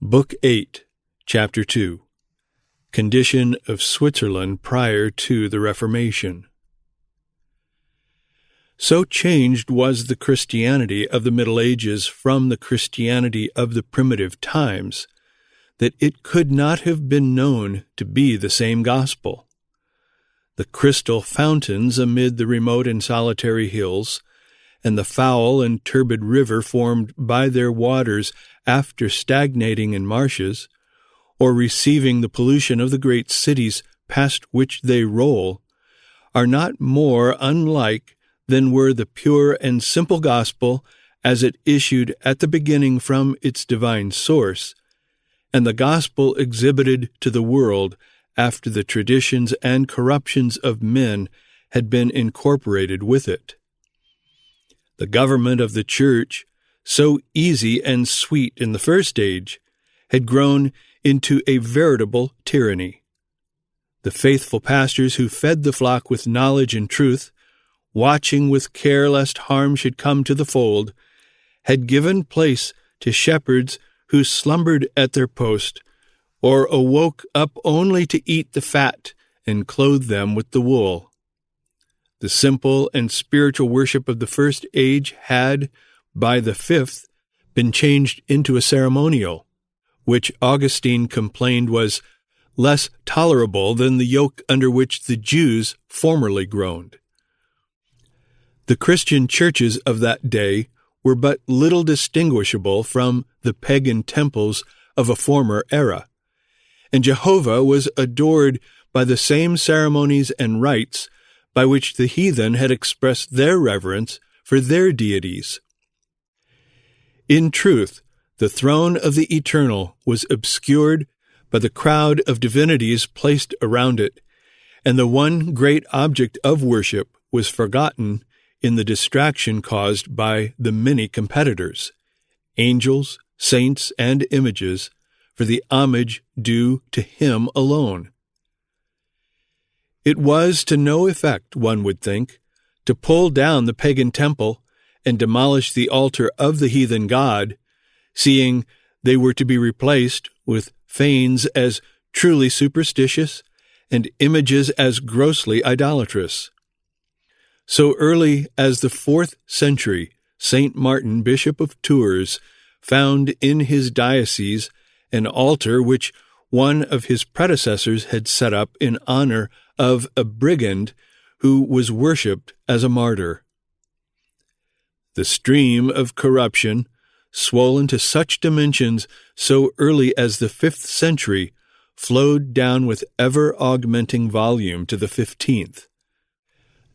Book 8, Chapter 2. Condition of Switzerland prior to the Reformation. So changed was the Christianity of the Middle Ages from the Christianity of the primitive times that it could not have been known to be the same gospel. The crystal fountains amid the remote and solitary hills, and the foul and turbid river formed by their waters after stagnating in marshes, or receiving the pollution of the great cities past which they roll, are not more unlike than were the pure and simple gospel as it issued at the beginning from its divine source, and the gospel exhibited to the world after the traditions and corruptions of men had been incorporated with it. The government of the Church, so easy and sweet in the first age, had grown into a veritable tyranny. The faithful pastors who fed the flock with knowledge and truth, watching with care lest harm should come to the fold, had given place to shepherds who slumbered at their post, or awoke up only to eat the fat and clothe them with the wool. The simple and spiritual worship of the first age had, by the fifth, been changed into a ceremonial, which Augustine complained was less tolerable than the yoke under which the Jews formerly groaned. The Christian churches of that day were but little distinguishable from the pagan temples of a former era, and Jehovah was adored by the same ceremonies and rites by which the heathen had expressed their reverence for their deities. In truth, the throne of the Eternal was obscured by the crowd of divinities placed around it, and the one great object of worship was forgotten in the distraction caused by the many competitors, angels, saints, and images, for the homage due to Him alone. It was to no effect, one would think, to pull down the pagan temple and demolish the altar of the heathen god, seeing they were to be replaced with fanes as truly superstitious and images as grossly idolatrous. So early as the 4th century, St. Martin, Bishop of Tours, found in his diocese an altar which one of his predecessors had set up in honor of a brigand who was worshipped as a martyr. The stream of corruption, swollen to such dimensions so early as the 5th century, flowed down with ever-augmenting volume to the 15th.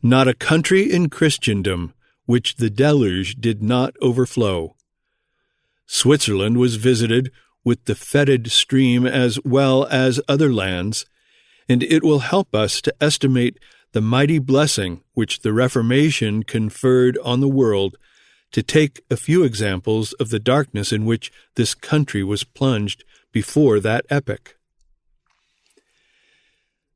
Not a country in Christendom which the deluge did not overflow. Switzerland was visited with the fetid stream as well as other lands, and it will help us to estimate the mighty blessing which the Reformation conferred on the world, to take a few examples of the darkness in which this country was plunged before that epoch.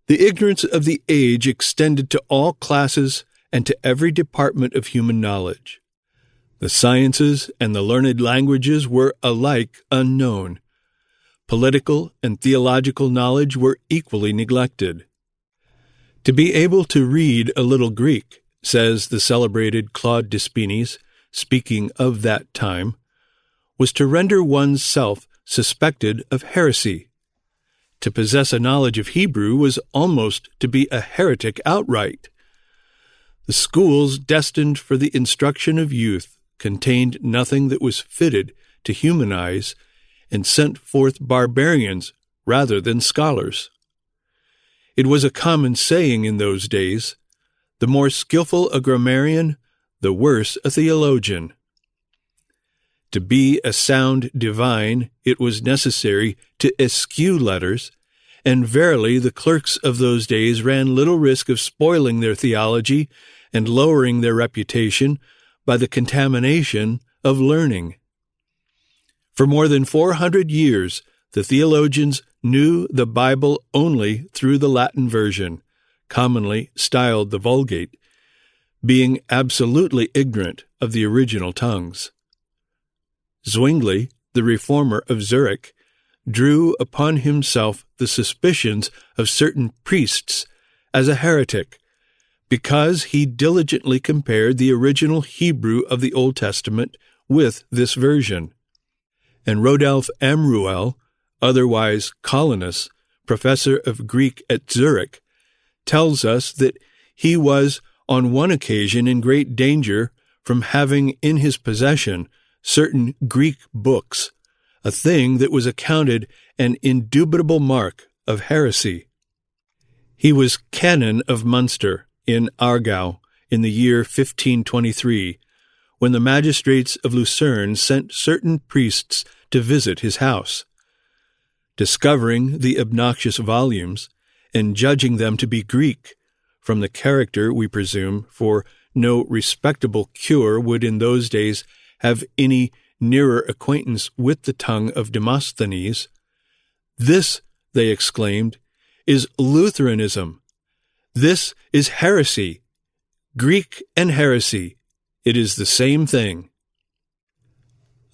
The ignorance of the age extended to all classes and to every department of human knowledge. The sciences and the learned languages were alike unknown. Political and theological knowledge were equally neglected. To be able to read a little Greek, says the celebrated Claude de Spinis, speaking of that time, was to render one's self suspected of heresy. To possess a knowledge of Hebrew was almost to be a heretic outright. The schools destined for the instruction of youth contained nothing that was fitted to humanize and sent forth barbarians rather than scholars. It was a common saying in those days, the more skillful a grammarian, the worse a theologian. To be a sound divine, it was necessary to eschew letters, and verily the clerks of those days ran little risk of spoiling their theology and lowering their reputation by the contamination of learning. For more than 400 years, the theologians knew the Bible only through the Latin version, commonly styled the Vulgate, being absolutely ignorant of the original tongues. Zwingli, the reformer of Zurich, drew upon himself the suspicions of certain priests as a heretic, because he diligently compared the original Hebrew of the Old Testament with this version. And Rodolphe Amruel, otherwise Collinus, professor of Greek at Zurich, tells us that he was on one occasion in great danger from having in his possession certain Greek books, a thing that was accounted an indubitable mark of heresy. He was canon of Munster in Aargau in the year 1523, when the magistrates of Lucerne sent certain priests to visit his house. Discovering the obnoxious volumes, and judging them to be Greek, from the character, we presume, for no respectable cure would in those days have any nearer acquaintance with the tongue of Demosthenes, "This," they exclaimed, "is Lutheranism. This is heresy. Greek and heresy. It is the same thing."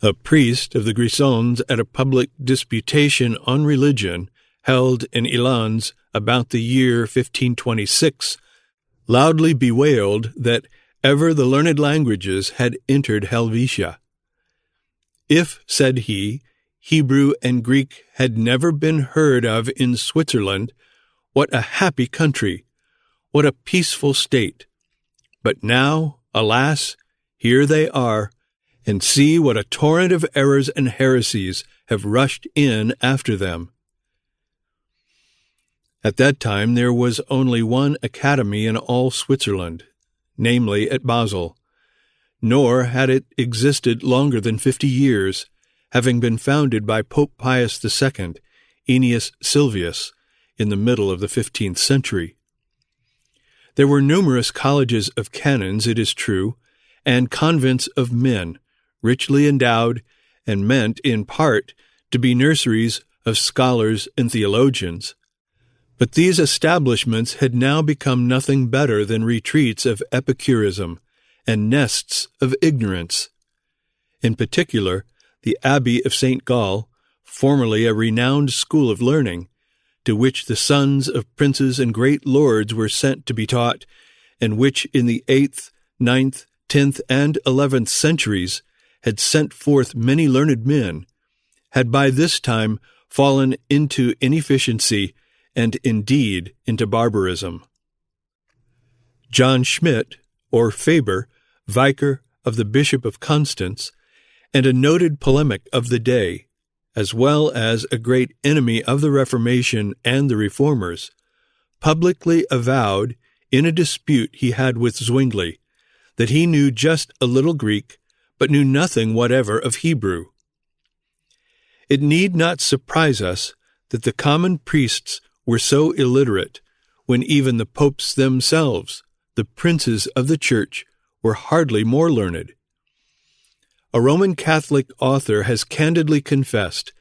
A priest of the Grisons at a public disputation on religion held in Ilans about the year 1526 loudly bewailed that ever the learned languages had entered Helvetia. If, said he, Hebrew and Greek had never been heard of in Switzerland, what a happy country! What a peaceful state! But now, alas, here they are, and see what a torrent of errors and heresies have rushed in after them. At that time there was only one academy in all Switzerland, namely at Basel, nor had it existed longer than 50 years, having been founded by Pope Pius II, Aeneas Sylvius, in the middle of the 15th century. There were numerous colleges of canons, it is true, and convents of men, richly endowed, and meant, in part, to be nurseries of scholars and theologians. But these establishments had now become nothing better than retreats of epicurism and nests of ignorance. In particular, the Abbey of St. Gall, formerly a renowned school of learning, to which the sons of princes and great lords were sent to be taught, and which in the 8th, 9th, 10th, and 11th centuries had sent forth many learned men, had by this time fallen into inefficiency and indeed into barbarism. John Schmidt, or Faber, vicar of the Bishop of Constance, and a noted polemic of the day, as well as a great enemy of the Reformation and the Reformers, publicly avowed, in a dispute he had with Zwingli, that he knew just a little Greek, but knew nothing whatever of Hebrew. It need not surprise us that the common priests were so illiterate, when even the popes themselves, the princes of the Church, were hardly more learned. A Roman Catholic author has candidly confessed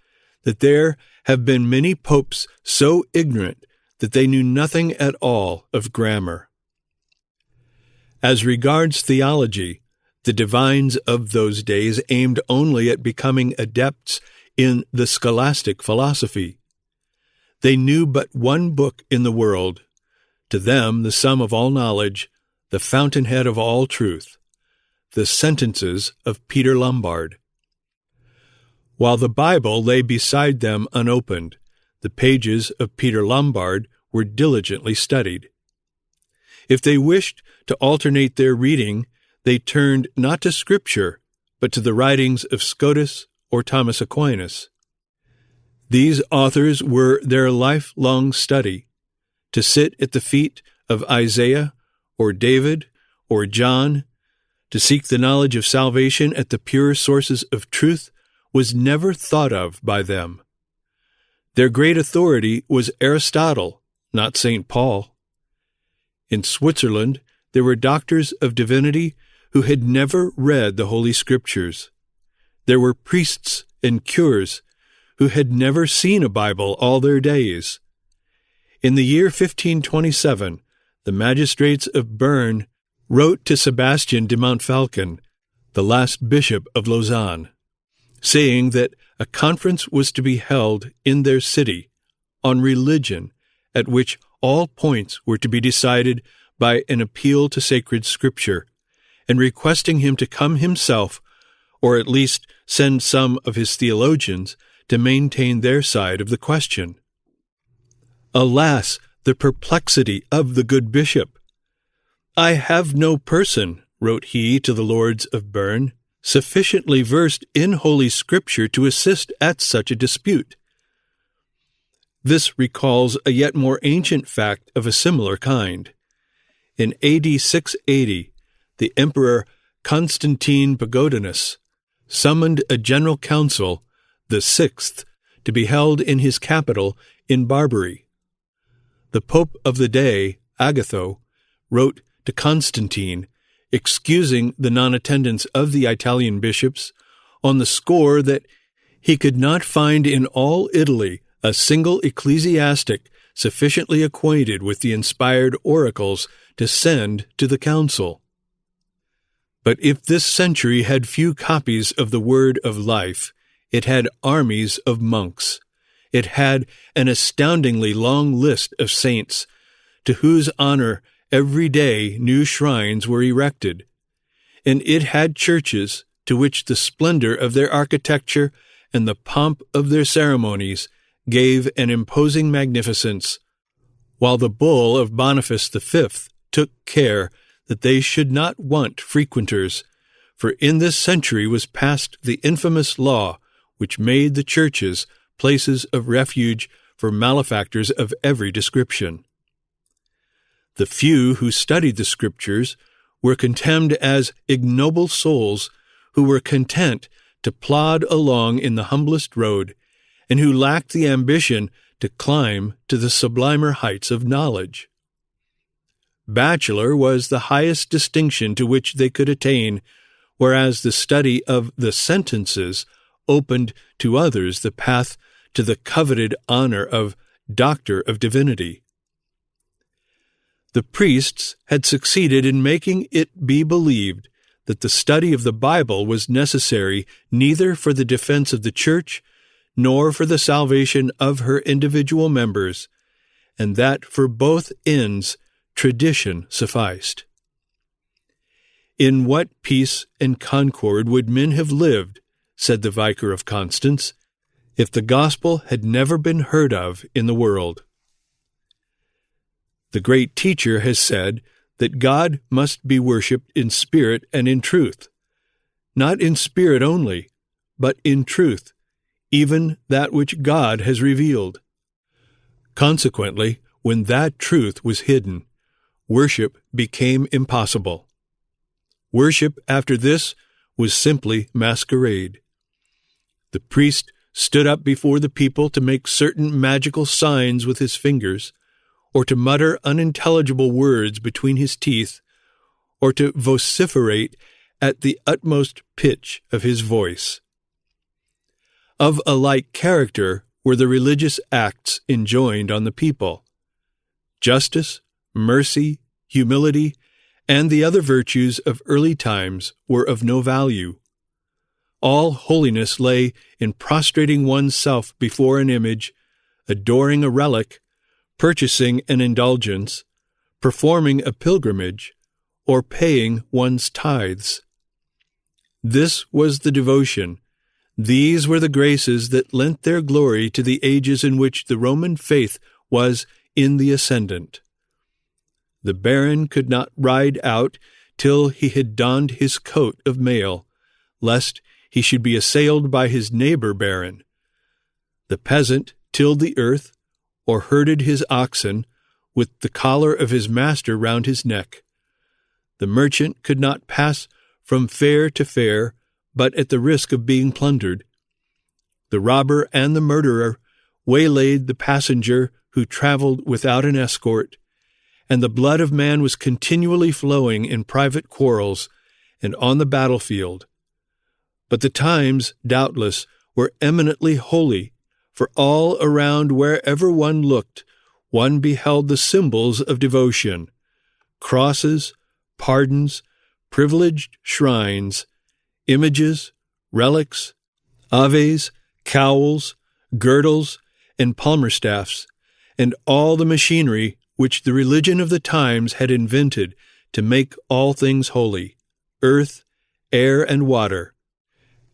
that there have been many popes so ignorant that they knew nothing at all of grammar. As regards theology, the divines of those days aimed only at becoming adepts in the scholastic philosophy. They knew but one book in the world, to them the sum of all knowledge, the fountainhead of all truth, the sentences of Peter Lombard. While the Bible lay beside them unopened, the pages of Peter Lombard were diligently studied. If they wished to alternate their reading, they turned not to Scripture, but to the writings of Scotus or Thomas Aquinas. These authors were their lifelong study, to sit at the feet of Isaiah or David or John, to seek the knowledge of salvation at the pure sources of truth, was never thought of by them. Their great authority was Aristotle, not St. Paul. In Switzerland, there were doctors of divinity who had never read the Holy Scriptures. There were priests and cures who had never seen a Bible all their days. In the year 1527, the magistrates of Bern wrote to Sebastian de Montfalcon, the last bishop of Lausanne, saying that a conference was to be held in their city on religion, at which all points were to be decided by an appeal to sacred Scripture, and requesting him to come himself, or at least send some of his theologians, to maintain their side of the question. Alas, the perplexity of the good bishop! "I have no person," wrote he to the lords of Bern, "sufficiently versed in Holy Scripture to assist at such a dispute." This recalls a yet more ancient fact of a similar kind. In AD 680, the Emperor Constantine Pagodanus summoned a general council, the sixth, to be held in his capital in Barbary. The Pope of the day, Agatho, wrote to Constantine, excusing the non-attendance of the Italian bishops on the score that he could not find in all Italy a single ecclesiastic sufficiently acquainted with the inspired oracles to send to the council. But if this century had few copies of the Word of Life, it had armies of monks. It had an astoundingly long list of saints, to whose honor every day new shrines were erected, and it had churches to which the splendor of their architecture and the pomp of their ceremonies gave an imposing magnificence, while the bull of Boniface V took care that they should not want frequenters, for in this century was passed the infamous law which made the churches places of refuge for malefactors of every description. The few who studied the Scriptures were contemned as ignoble souls who were content to plod along in the humblest road, and who lacked the ambition to climb to the sublimer heights of knowledge. Bachelor was the highest distinction to which they could attain, whereas the study of the sentences opened to others the path to the coveted honor of Doctor of Divinity. The priests had succeeded in making it be believed that the study of the Bible was necessary neither for the defense of the Church nor for the salvation of her individual members, and that for both ends tradition sufficed. In what peace and concord would men have lived, said the Vicar of Constance, if the gospel had never been heard of in the world? The great teacher has said that God must be worshipped in spirit and in truth, not in spirit only, but in truth, even that which God has revealed. Consequently, when that truth was hidden, worship became impossible. Worship after this was simply masquerade. The priest stood up before the people to make certain magical signs with his fingers, or to mutter unintelligible words between his teeth, or to vociferate at the utmost pitch of his voice. Of a like character were the religious acts enjoined on the people. Justice, mercy, humility, and the other virtues of early times were of no value. All holiness lay in prostrating one's self before an image, adoring a relic, purchasing an indulgence, performing a pilgrimage, or paying one's tithes. This was the devotion. These were the graces that lent their glory to the ages in which the Roman faith was in the ascendant. The baron could not ride out till he had donned his coat of mail, lest he should be assailed by his neighbor baron. The peasant tilled the earth, or herded his oxen, with the collar of his master round his neck. The merchant could not pass from fair to fair, but at the risk of being plundered. The robber and the murderer waylaid the passenger who traveled without an escort, and the blood of man was continually flowing in private quarrels and on the battlefield. But the times, doubtless, were eminently holy, for all around, wherever one looked, one beheld the symbols of devotion: crosses, pardons, privileged shrines, images, relics, aves, cowls, girdles, and palmer staffs, and all the machinery which the religion of the times had invented to make all things holy, earth, air, and water.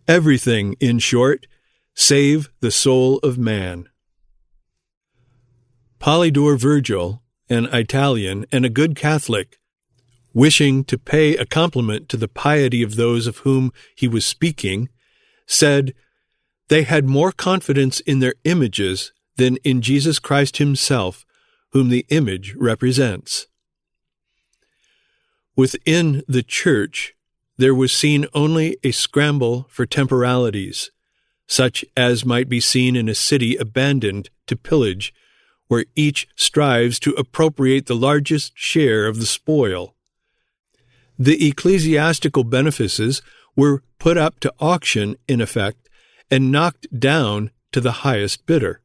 Everything, in short, save the soul of man. Polydore Virgil, an Italian and a good Catholic, wishing to pay a compliment to the piety of those of whom he was speaking, said, "They had more confidence in their images than in Jesus Christ himself, whom the image represents." Within the Church, there was seen only a scramble for temporalities, such as might be seen in a city abandoned to pillage, where each strives to appropriate the largest share of the spoil. The ecclesiastical benefices were put up to auction, in effect, and knocked down to the highest bidder.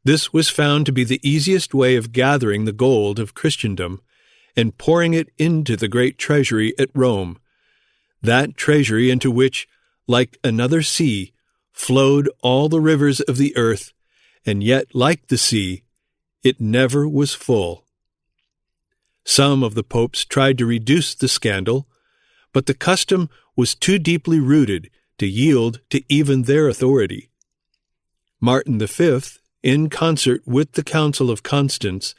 This was found to be the easiest way of gathering the gold of Christendom and pouring it into the great treasury at Rome, that treasury into which, like another sea, flowed all the rivers of the earth, and yet, like the sea, it never was full. Some of the popes tried to reduce the scandal, but the custom was too deeply rooted to yield to even their authority. Martin V, in concert with the Council of Constance,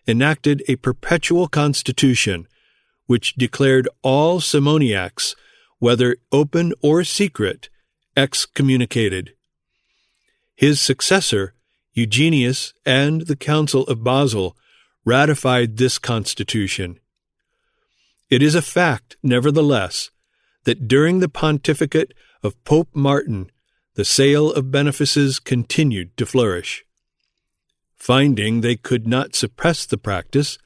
enacted a perpetual constitution, which declared all simoniacs, whether open or secret, excommunicated. His successor, Eugenius, and the Council of Basel ratified this constitution. It is a fact, nevertheless, that during the pontificate of Pope Martin, the sale of benefices continued to flourish. Finding they could not suppress the practice,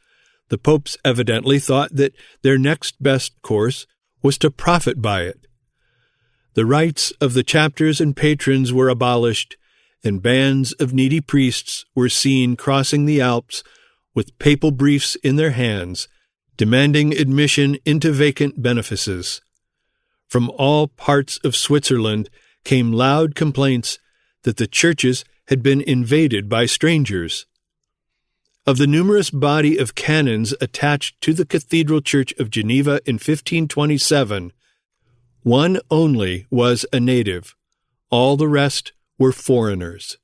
the popes evidently thought that their next best course was to profit by it. The rights of the chapters and patrons were abolished, and bands of needy priests were seen crossing the Alps with papal briefs in their hands, demanding admission into vacant benefices. From all parts of Switzerland came loud complaints that the churches had been invaded by strangers. Of the numerous body of canons attached to the Cathedral Church of Geneva in 1527, one only was a native. All the rest were foreigners.